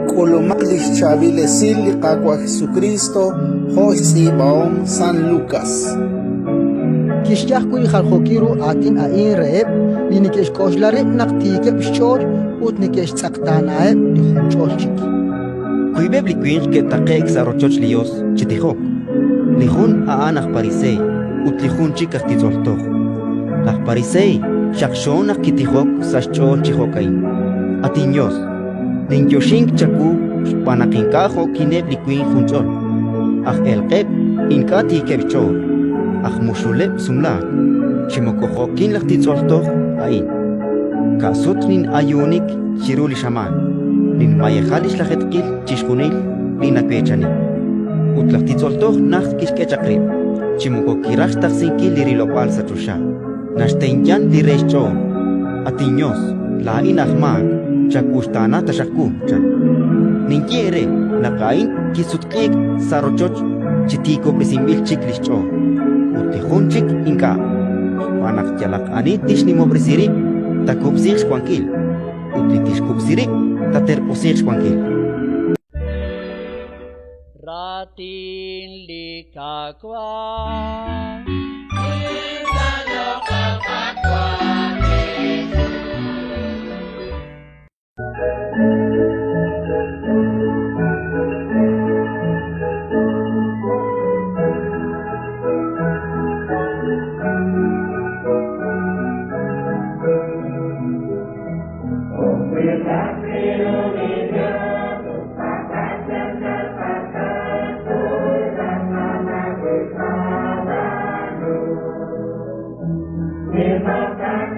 Colomalis Chavilesil Liqaqua Jesucristo, José Baom San Lucas. Kishyakuy Halhokiru Atin Ain Reeb, Ninikesh Koslare Naktike Bishor, Utnikesh Taktanae, Lihuncholchik. Kuibeb liquinch que taquex arrochoch lios, chitihok. Lihun aanach parisei, utlihun chicas tizoltoch. Lach parisei, shakshonach kitihok, sashchol chihokai. Atinyos. Ninyoshink chaku, panakinkajo kineb liquin junchol. Ach elqeb, inkati kebchol. Ach mushuleb sumla. Chimokojokin lach tizoltoch, ain. Kasut nin ayunik, chiruli shaman. Nin mayejalish lajetkil chishkunil linakpechani. Utlaqtitzoltoh nacht kishkechakrib. Chimukokirash taxinki lirilopal satrusha. Nashteñan lirecho. Atiños, la inahman, chakustana tashakucha. Ninquiere, nakain kisutkik sarochoch, chitiko prisimbil chiklicho. Utihunchik inka. Panak jalak ani tishnimobrisiri, takupsix kwankil. Utlitishkupsiri, tater posix kwankil. Ratin likakwa Terima kasih.